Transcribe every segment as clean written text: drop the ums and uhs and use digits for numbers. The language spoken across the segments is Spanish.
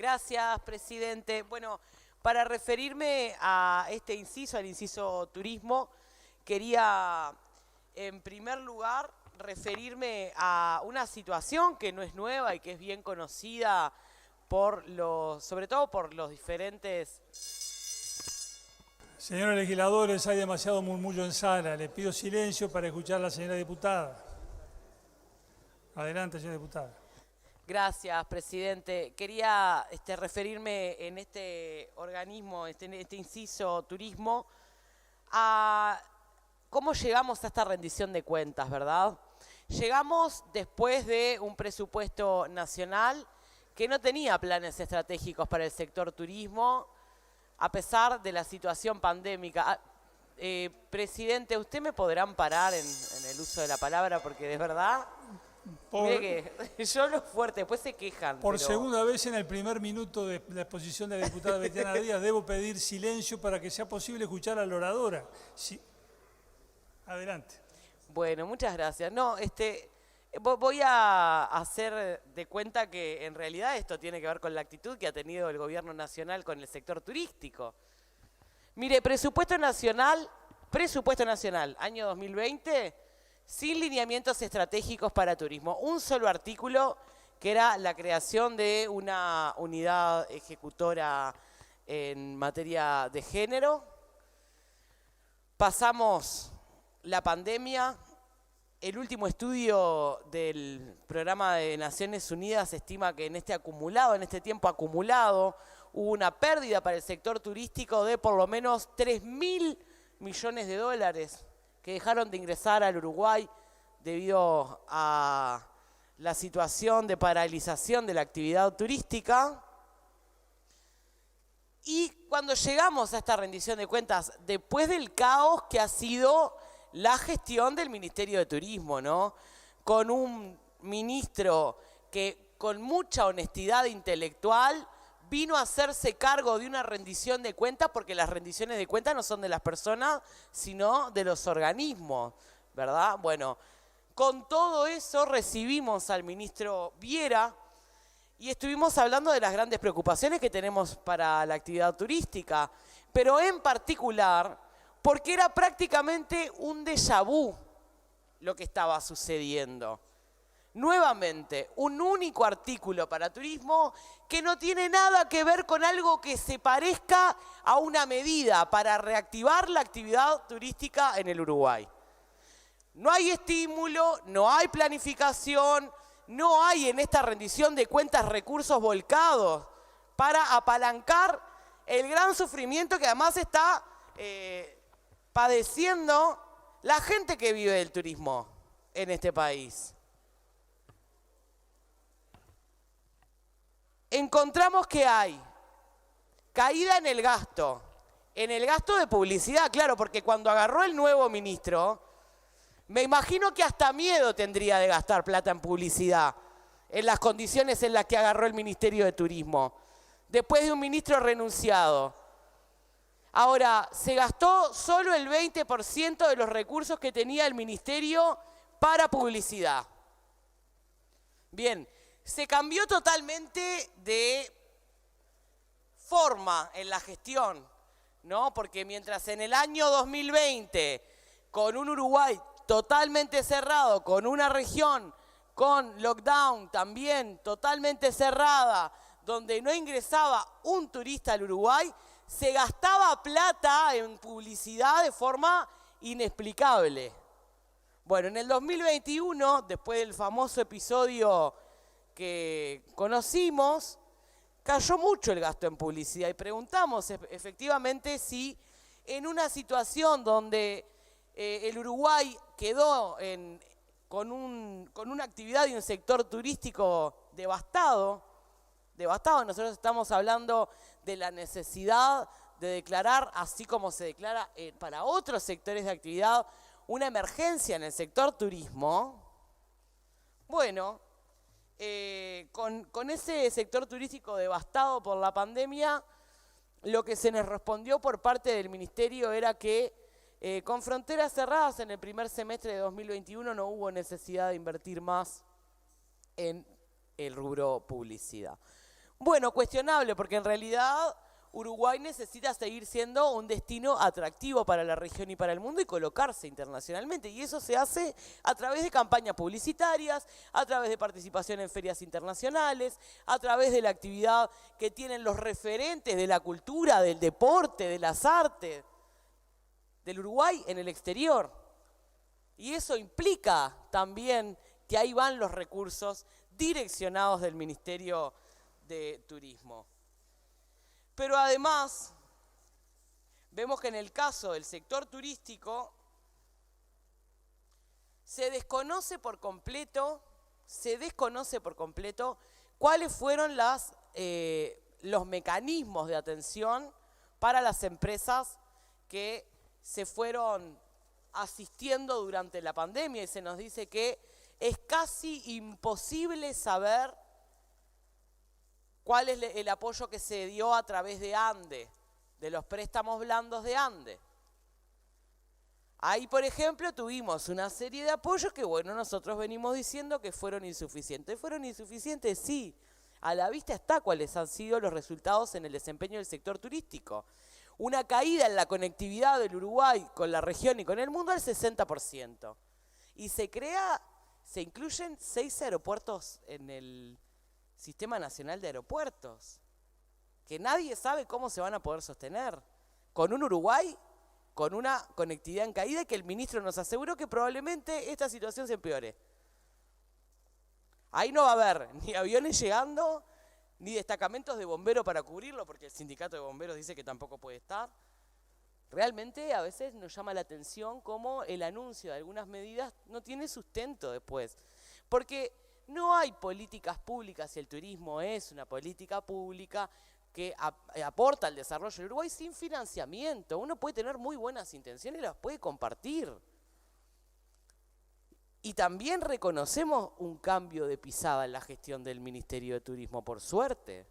Gracias, presidente. Bueno, para referirme a este inciso, al inciso turismo, quería, en primer lugar, referirme a una situación que no es nueva y que es bien conocida sobre todo por los diferentes... Señores legisladores, hay demasiado murmullo en sala. Les pido silencio para escuchar a la señora diputada. Adelante, señora diputada. Gracias, presidente. Quería referirme en este organismo, en este inciso turismo, a cómo llegamos a esta rendición de cuentas, ¿verdad? Llegamos después de un presupuesto nacional que no tenía planes estratégicos para el sector turismo, a pesar de la situación pandémica. Presidente, ¿usted me podrá amparar en el uso de la palabra? Porque de verdad... Mire que yo lo fuerte, después se quejan. Por segunda vez en el primer minuto de la exposición de la diputada Betiana Díaz debo pedir silencio para que sea posible escuchar a la oradora. Sí. Adelante. Bueno, muchas gracias. No, voy a hacer de cuenta que en realidad esto tiene que ver con la actitud que ha tenido el gobierno nacional con el sector turístico. Mire, presupuesto nacional, año 2020... sin lineamientos estratégicos para turismo. Un solo artículo que era la creación de una unidad ejecutora en materia de género. Pasamos la pandemia. El último estudio del Programa de Naciones Unidas estima que en este tiempo acumulado, hubo una pérdida para el sector turístico de por lo menos 3.000 millones de dólares que dejaron de ingresar al Uruguay debido a la situación de paralización de la actividad turística. Y cuando llegamos a esta rendición de cuentas, después del caos que ha sido la gestión del Ministerio de Turismo, ¿no? Con un ministro que con mucha honestidad intelectual vino a hacerse cargo de una rendición de cuentas, porque las rendiciones de cuentas no son de las personas, sino de los organismos, ¿verdad? Bueno, con todo eso recibimos al ministro Viera y estuvimos hablando de las grandes preocupaciones que tenemos para la actividad turística, pero en particular porque era prácticamente un déjà vu lo que estaba sucediendo. Nuevamente, un único artículo para turismo que no tiene nada que ver con algo que se parezca a una medida para reactivar la actividad turística en el Uruguay. No hay estímulo, no hay planificación, no hay en esta rendición de cuentas recursos volcados para apalancar el gran sufrimiento que además está padeciendo la gente que vive del turismo en este país. Encontramos que hay caída en el gasto de publicidad, claro, porque cuando agarró el nuevo ministro, me imagino que hasta miedo tendría de gastar plata en publicidad, en las condiciones en las que agarró el Ministerio de Turismo, después de un ministro renunciado. Ahora, se gastó solo el 20% de los recursos que tenía el ministerio para publicidad. Bien. Se cambió totalmente de forma en la gestión, ¿no? Porque mientras en el año 2020, con un Uruguay totalmente cerrado, con una región con lockdown también totalmente cerrada, donde no ingresaba un turista al Uruguay, se gastaba plata en publicidad de forma inexplicable. Bueno, en el 2021, después del famoso episodio que conocimos, cayó mucho el gasto en publicidad y preguntamos efectivamente si en una situación donde el Uruguay quedó con una actividad y un sector turístico devastado, nosotros estamos hablando de la necesidad de declarar, así como se declara para otros sectores de actividad, una emergencia en el sector turismo. Bueno, con ese sector turístico devastado por la pandemia, lo que se nos respondió por parte del ministerio era que con fronteras cerradas en el primer semestre de 2021 no hubo necesidad de invertir más en el rubro publicidad. Bueno, cuestionable, porque en realidad Uruguay necesita seguir siendo un destino atractivo para la región y para el mundo y colocarse internacionalmente. Y eso se hace a través de campañas publicitarias, a través de participación en ferias internacionales, a través de la actividad que tienen los referentes de la cultura, del deporte, de las artes, del Uruguay en el exterior. Y eso implica también que ahí van los recursos direccionados del Ministerio de Turismo. Pero además, vemos que en el caso del sector turístico se desconoce por completo cuáles fueron los mecanismos de atención para las empresas que se fueron asistiendo durante la pandemia, y se nos dice que es casi imposible saber cuál es el apoyo que se dio a través de ANDE, de los préstamos blandos de ANDE. Ahí, por ejemplo, tuvimos una serie de apoyos que, bueno, nosotros venimos diciendo que fueron insuficientes. ¿Fueron insuficientes? Sí. A la vista está cuáles han sido los resultados en el desempeño del sector turístico. Una caída en la conectividad del Uruguay con la región y con el mundo al 60%. Y se incluyen 6 aeropuertos en el Sistema Nacional de Aeropuertos, que nadie sabe cómo se van a poder sostener, con un Uruguay con una conectividad en caída, y que el ministro nos aseguró que probablemente esta situación se empeore. Ahí no va a haber ni aviones llegando, ni destacamentos de bomberos para cubrirlo, porque el sindicato de bomberos dice que tampoco puede estar. Realmente a veces nos llama la atención cómo el anuncio de algunas medidas no tiene sustento después, porque no hay políticas públicas y el turismo es una política pública que aporta al desarrollo del Uruguay sin financiamiento. Uno puede tener muy buenas intenciones y las puede compartir. Y también reconocemos un cambio de pisada en la gestión del Ministerio de Turismo, por suerte.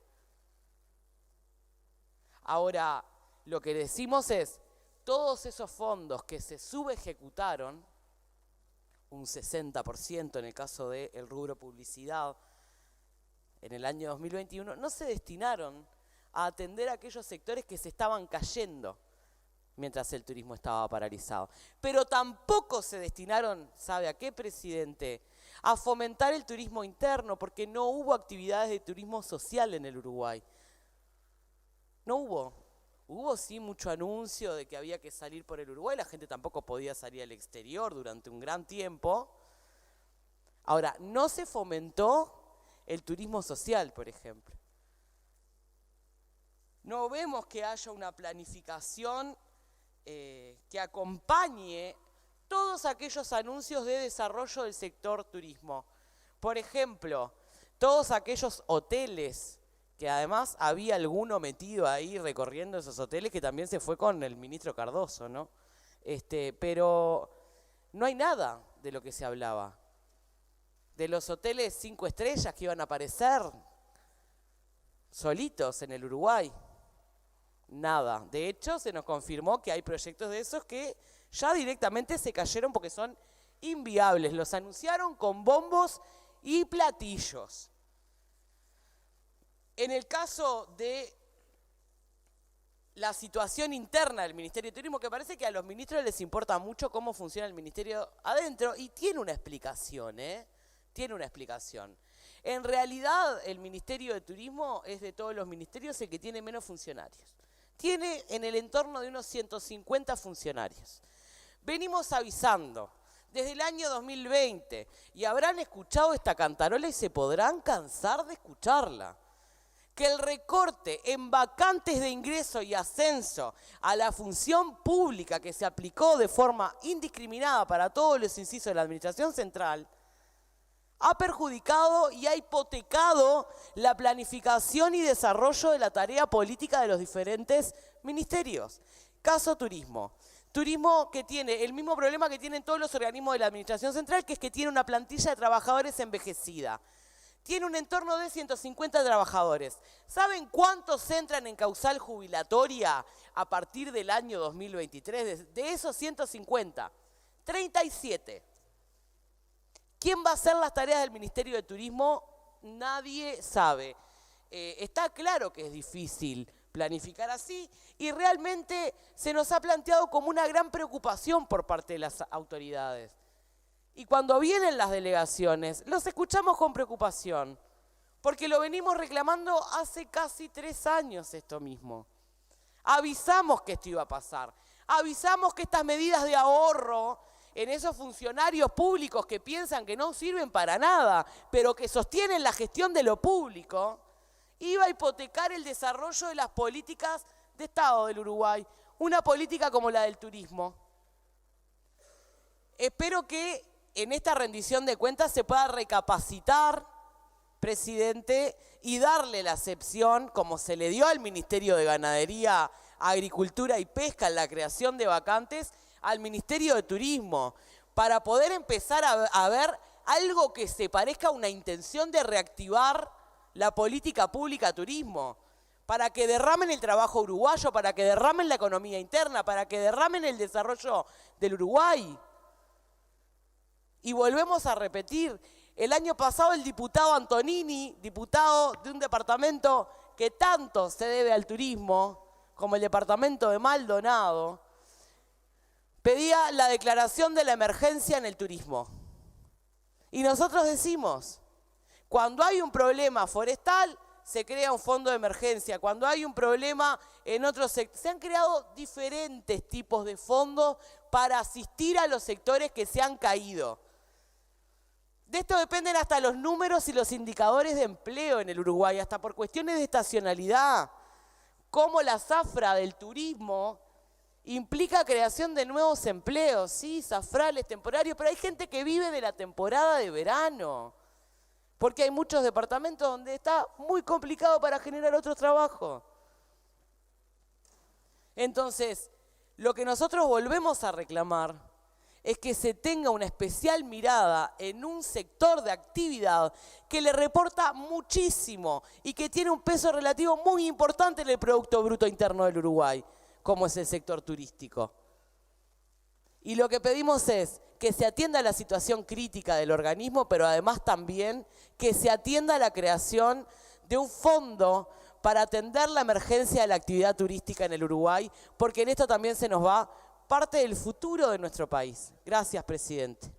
Ahora, lo que decimos es, todos esos fondos que se subejecutaron, un 60% en el caso del rubro publicidad, en el año 2021, no se destinaron a atender a aquellos sectores que se estaban cayendo mientras el turismo estaba paralizado. Pero tampoco se destinaron, ¿sabe a qué, presidente? A fomentar el turismo interno, porque no hubo actividades de turismo social en el Uruguay. No hubo. Hubo sí mucho anuncio de que había que salir por el Uruguay, la gente tampoco podía salir al exterior durante un gran tiempo. Ahora, no se fomentó el turismo social, por ejemplo. No vemos que haya una planificación que acompañe todos aquellos anuncios de desarrollo del sector turismo. Por ejemplo, todos aquellos hoteles, que además había alguno metido ahí recorriendo esos hoteles que también se fue con el ministro Cardoso, ¿no? Pero no hay nada de lo que se hablaba. De los hoteles 5 estrellas que iban a aparecer solitos en el Uruguay. Nada. De hecho, se nos confirmó que hay proyectos de esos que ya directamente se cayeron porque son inviables. Los anunciaron con bombos y platillos. En el caso de la situación interna del Ministerio de Turismo, que parece que a los ministros les importa mucho cómo funciona el ministerio adentro, y tiene una explicación, Tiene una explicación. En realidad, el Ministerio de Turismo es de todos los ministerios el que tiene menos funcionarios. Tiene en el entorno de unos 150 funcionarios. Venimos avisando desde el año 2020, y habrán escuchado esta cantarola y se podrán cansar de escucharla, que el recorte en vacantes de ingreso y ascenso a la función pública que se aplicó de forma indiscriminada para todos los incisos de la Administración Central ha perjudicado y ha hipotecado la planificación y desarrollo de la tarea política de los diferentes ministerios. Caso turismo. Turismo que tiene el mismo problema que tienen todos los organismos de la Administración Central, que es que tiene una plantilla de trabajadores envejecida. Tiene un entorno de 150 trabajadores. ¿Saben cuántos entran en causal jubilatoria a partir del año 2023? De esos 150, 37. ¿Quién va a hacer las tareas del Ministerio de Turismo? Nadie sabe. está claro que es difícil planificar así y realmente se nos ha planteado como una gran preocupación por parte de las autoridades. Y cuando vienen las delegaciones, los escuchamos con preocupación, porque lo venimos reclamando hace casi 3 años esto mismo. Avisamos que esto iba a pasar, avisamos que estas medidas de ahorro en esos funcionarios públicos que piensan que no sirven para nada, pero que sostienen la gestión de lo público, iba a hipotecar el desarrollo de las políticas de Estado del Uruguay, una política como la del turismo. Espero que en esta rendición de cuentas se pueda recapacitar, presidente, y darle la acepción, como se le dio al Ministerio de Ganadería, Agricultura y Pesca en la creación de vacantes, al Ministerio de Turismo, para poder empezar a ver algo que se parezca a una intención de reactivar la política pública de turismo, para que derramen el trabajo uruguayo, para que derramen la economía interna, para que derramen el desarrollo del Uruguay. Y volvemos a repetir, el año pasado el diputado Antonini, diputado de un departamento que tanto se debe al turismo, como el departamento de Maldonado, pedía la declaración de la emergencia en el turismo. Y nosotros decimos, cuando hay un problema forestal, se crea un fondo de emergencia. Cuando hay un problema en otros sectores, se han creado diferentes tipos de fondos para asistir a los sectores que se han caído. De esto dependen hasta los números y los indicadores de empleo en el Uruguay, hasta por cuestiones de estacionalidad. Como la zafra del turismo implica creación de nuevos empleos, sí, zafrales temporarios, pero hay gente que vive de la temporada de verano, porque hay muchos departamentos donde está muy complicado para generar otro trabajo. Entonces, lo que nosotros volvemos a reclamar es que se tenga una especial mirada en un sector de actividad que le reporta muchísimo y que tiene un peso relativo muy importante en el Producto Bruto Interno del Uruguay, como es el sector turístico. Y lo que pedimos es que se atienda la situación crítica del organismo, pero además también que se atienda la creación de un fondo para atender la emergencia de la actividad turística en el Uruguay, porque en esto también se nos va parte del futuro de nuestro país. Gracias, presidente.